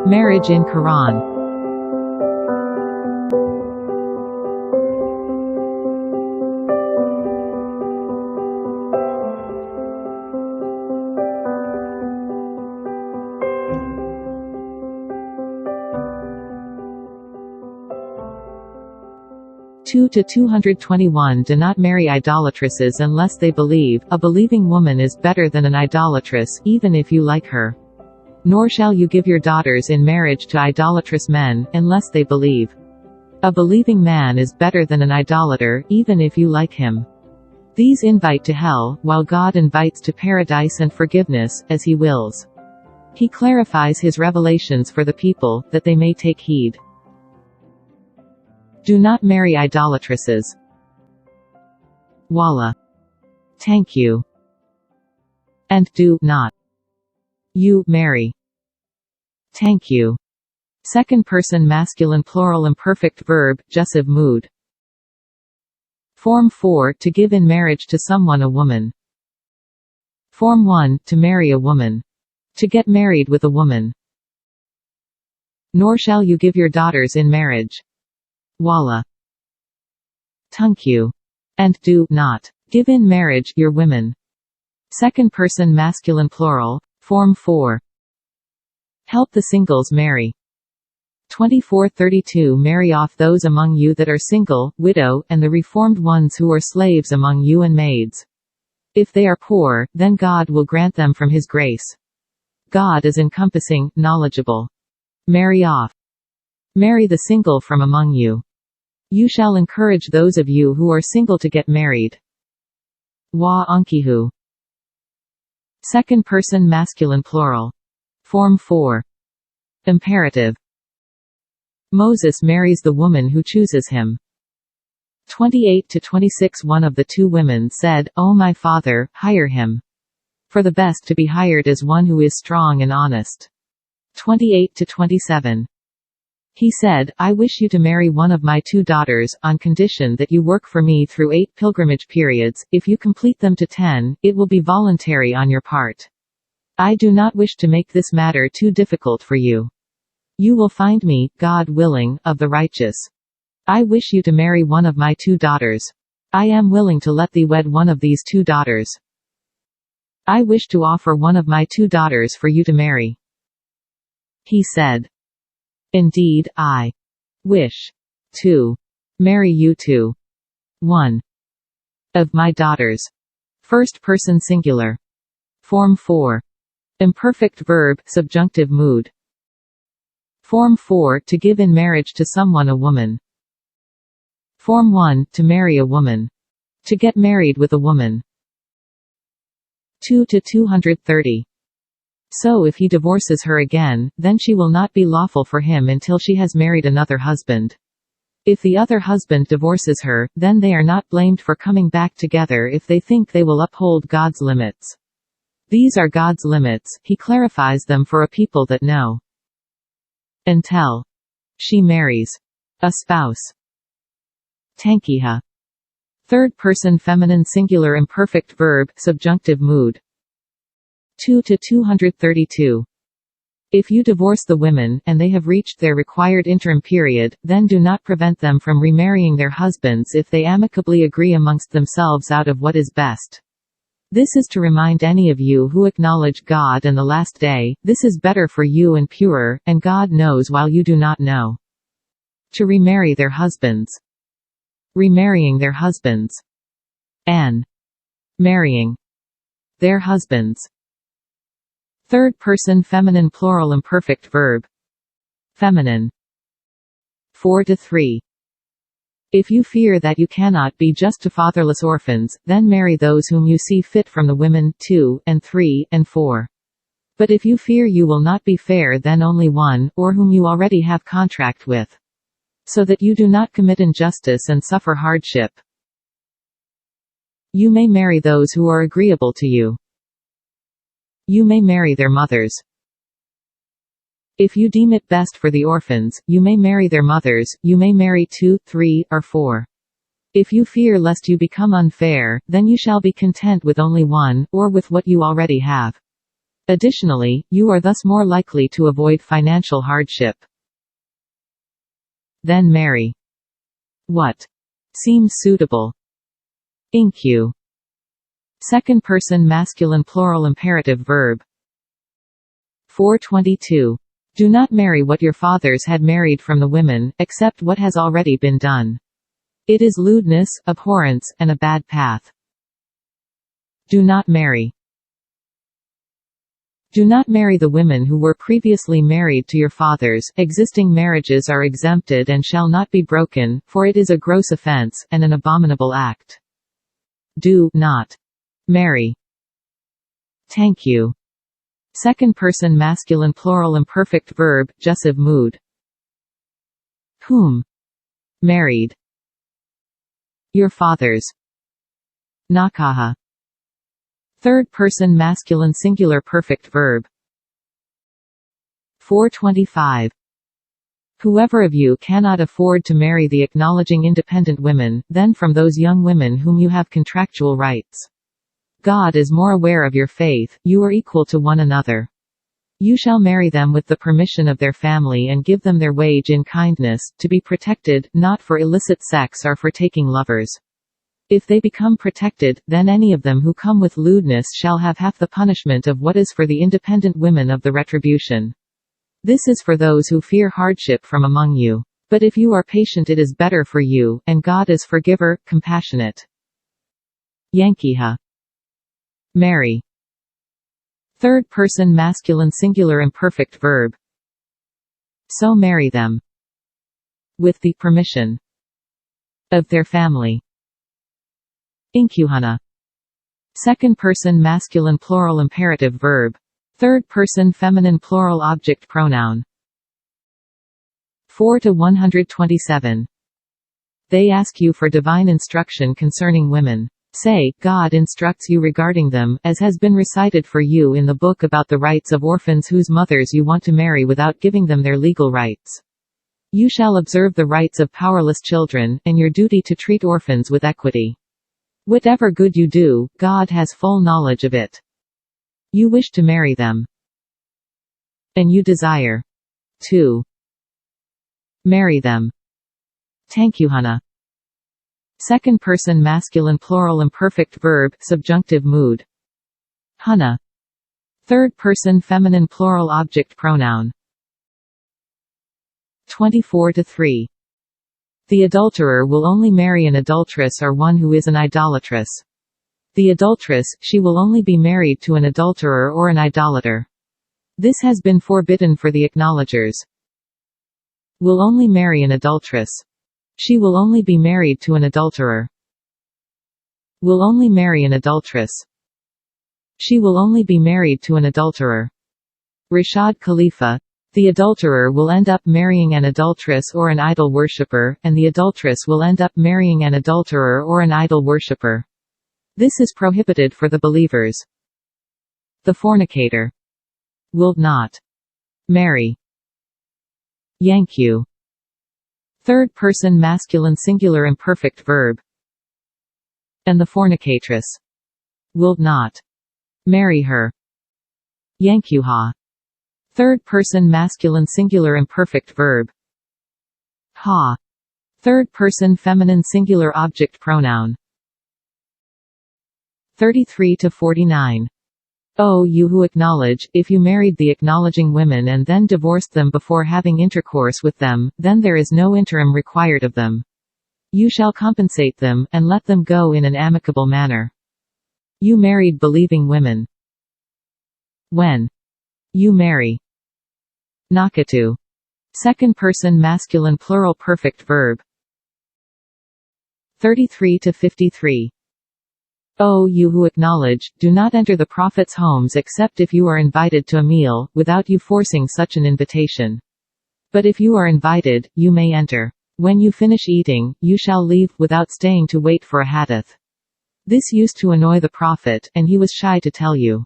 Marriage in Quran. 2-221 Do not marry idolatresses unless they believe. A believing woman is better than an idolatress, even if you like her. Nor shall you give your daughters in marriage to idolatrous men, unless they believe. A believing man is better than an idolater, even if you like him. These invite to hell, while God invites to paradise and forgiveness, as he wills. He clarifies his revelations for the people, that they may take heed. Do not marry idolatresses. Wallah. Thank you. And do not you marry. Thank you. Second person masculine plural imperfect verb, jussive mood. Form 4 to give in marriage to someone a woman. Form 1 to marry a woman. To get married with a woman. Nor shall you give your daughters in marriage. Wallah. Thank you. And do not give in marriage your women. Second person masculine plural, form 4. Help the singles marry. 24:32 Marry off those among you that are single, widow, and the reformed ones who are slaves among you and maids. If they are poor, then God will grant them from his grace. God is encompassing, knowledgeable. Marry off. Marry the single from among you. You shall encourage those of you who are single to get married. Wa ankihu. Second person masculine plural. Form 4. Imperative. Moses marries the woman who chooses him. 28-26 One of the two women said, O my father, hire him. For the best to be hired is one who is strong and honest. 28-27. He said, I wish you to marry one of my 2 daughters, on condition that you work for me through 8 pilgrimage periods. If you complete them to 10, it will be voluntary on your part. I do not wish to make this matter too difficult for you. You will find me, God willing, of the righteous. I wish you to marry one of my 2 daughters. I am willing to let thee wed one of these 2 daughters. I wish to offer one of my 2 daughters for you to marry. He said, Indeed, I wish to marry you to one of my daughters. First person singular. Form 4. Imperfect verb, subjunctive mood. Form 4 to give in marriage to someone a woman. Form 1 to marry a woman. To get married with a woman. 2-230. So if he divorces her again, then she will not be lawful for him until she has married another husband. If the other husband divorces her, then they are not blamed for coming back together if they think they will uphold God's limits. These are God's limits, he clarifies them for a people that know. Until she marries a spouse. Tankiha. Third person feminine singular imperfect verb, subjunctive mood. 2-232. If you divorce the women, and they have reached their required interim period, then do not prevent them from remarrying their husbands if they amicably agree amongst themselves out of what is best. This is to remind any of you who acknowledge God and the last day, this is better for you and purer, and God knows while you do not know. To remarry their husbands. Remarrying their husbands. And marrying their husbands. Third person feminine plural imperfect verb. Feminine. 4-3. If you fear that you cannot be just to fatherless orphans, then marry those whom you see fit from the women, 2, and 3, and 4. But if you fear you will not be fair, then only one, or whom you already have contract with. So that you do not commit injustice and suffer hardship. You may marry those who are agreeable to you. You may marry their mothers. If you deem it best for the orphans, you may marry their mothers, you may marry 2, 3, or 4. If you fear lest you become unfair, then you shall be content with only one, or with what you already have. Additionally, you are thus more likely to avoid financial hardship. Then marry. What seems suitable? Incu. Second person masculine plural imperative verb. 422. Do not marry what your fathers had married from the women, except what has already been done. It is lewdness, abhorrence, and a bad path. Do not marry. Do not marry the women who were previously married to your fathers. Existing marriages are exempted and shall not be broken, for it is a gross offense, and an abominable act. Do not marry. Thank you. Second person masculine plural imperfect verb, jussive mood. Whom married? Your fathers. Nakaha. Third person masculine singular perfect verb. 425. Whoever of you cannot afford to marry the acknowledging independent women, then from those young women whom you have contractual rights. God is more aware of your faith, you are equal to one another. You shall marry them with the permission of their family and give them their wage in kindness, to be protected, not for illicit sex or for taking lovers. If they become protected, then any of them who come with lewdness shall have half the punishment of what is for the independent women of the retribution. This is for those who fear hardship from among you. But if you are patient it is better for you, and God is forgiver, compassionate. Yankiha. Marry. Third person masculine singular imperfect verb. So marry them. With the permission of their family. Inkuhana. Second person masculine plural imperative verb. Third person feminine plural object pronoun. 4-127. They ask you for divine instruction concerning women. Say, God instructs you regarding them, as has been recited for you in the book about the rights of orphans whose mothers you want to marry without giving them their legal rights. You shall observe the rights of powerless children, and your duty to treat orphans with equity. Whatever good you do, God has full knowledge of it. You wish to marry them. And you desire to marry them. Tankuhana. Second person masculine plural imperfect verb, subjunctive mood. Hana. Third person feminine plural object pronoun. 24-3. The adulterer will only marry an adulteress or one who is an idolatress. The adulteress, she will only be married to an adulterer or an idolater. This has been forbidden for the acknowledgers. Will only marry an adulteress. She will only be married to an adulterer. Will only marry an adulteress. She will only be married to an adulterer. Rashad Khalifa. The adulterer will end up marrying an adulteress or an idol worshipper, and the adulteress will end up marrying an adulterer or an idol worshipper. This is prohibited for the believers. The fornicator will not marry. Yanku. Third person masculine singular imperfect verb. And the fornicatress will not marry her. Yankuha. Third person masculine singular imperfect verb. Ha. Third person feminine singular object pronoun. 33-49. O you who acknowledge, if you married the acknowledging women and then divorced them before having intercourse with them, then there is no interim required of them. You shall compensate them, and let them go in an amicable manner. You married believing women. When you marry. Nakatu. Second person masculine plural perfect verb. 33-53. O you who acknowledge, do not enter the prophets' homes except if you are invited to a meal, without you forcing such an invitation. But if you are invited, you may enter. When you finish eating, you shall leave, without staying to wait for a hadith. This used to annoy the prophet, and he was shy to tell you.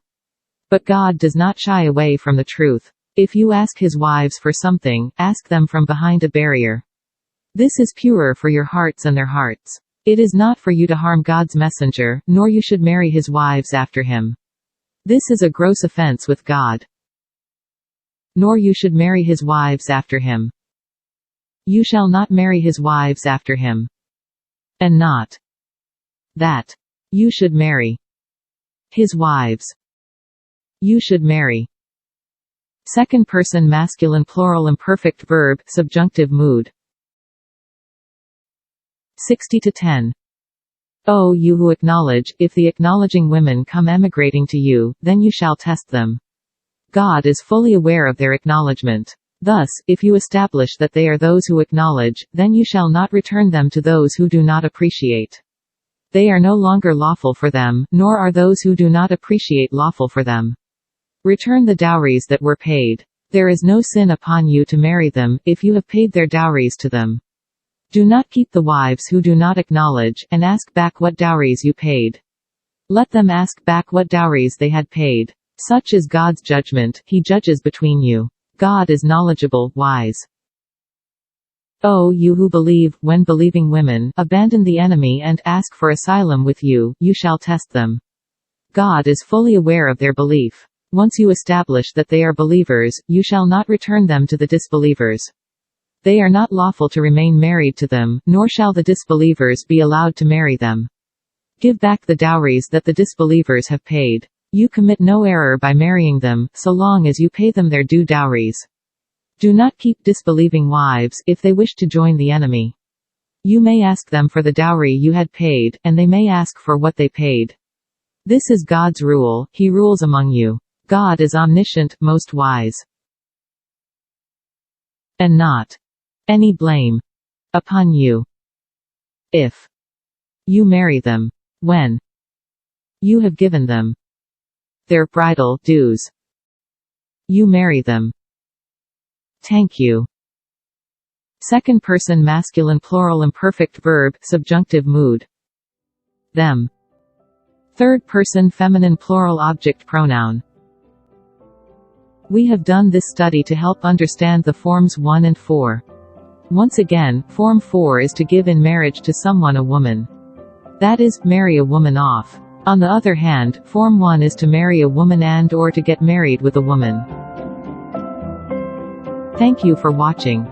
But God does not shy away from the truth. If you ask his wives for something, ask them from behind a barrier. This is purer for your hearts and their hearts. It is not for you to harm God's messenger, nor you should marry his wives after him. This is a gross offense with God. Nor you should marry his wives after him. You shall not marry his wives after him. And not that you should marry his wives. You should marry. Second person masculine plural imperfect verb, subjunctive mood. 60-10. O you who acknowledge, if the acknowledging women come emigrating to you, then you shall test them. God is fully aware of their acknowledgement. Thus, if you establish that they are those who acknowledge, then you shall not return them to those who do not appreciate. They are no longer lawful for them, nor are those who do not appreciate lawful for them. Return the dowries that were paid. There is no sin upon you to marry them, if you have paid their dowries to them. Do not keep the wives who do not acknowledge, and ask back what dowries you paid. Let them ask back what dowries they had paid. Such is God's judgment, he judges between you. God is knowledgeable, wise. O you who believe, when believing women abandon the enemy and ask for asylum with you, you shall test them. God is fully aware of their belief. Once you establish that they are believers, you shall not return them to the disbelievers. They are not lawful to remain married to them, nor shall the disbelievers be allowed to marry them. Give back the dowries that the disbelievers have paid. You commit no error by marrying them, so long as you pay them their due dowries. Do not keep disbelieving wives, if they wish to join the enemy. You may ask them for the dowry you had paid, and they may ask for what they paid. This is God's rule, he rules among you. God is omniscient, most wise. And not any blame upon you if you marry them when you have given them their bridal dues. You marry them. Thank you. Second person masculine plural imperfect verb, subjunctive mood. Them. Third person feminine plural object pronoun. We have done this study to help understand the forms 1 and 4. Once again, form 4 is to give in marriage to someone a woman. That is, marry a woman off. On the other hand, form 1 is to marry a woman and or to get married with a woman. Thank you for watching.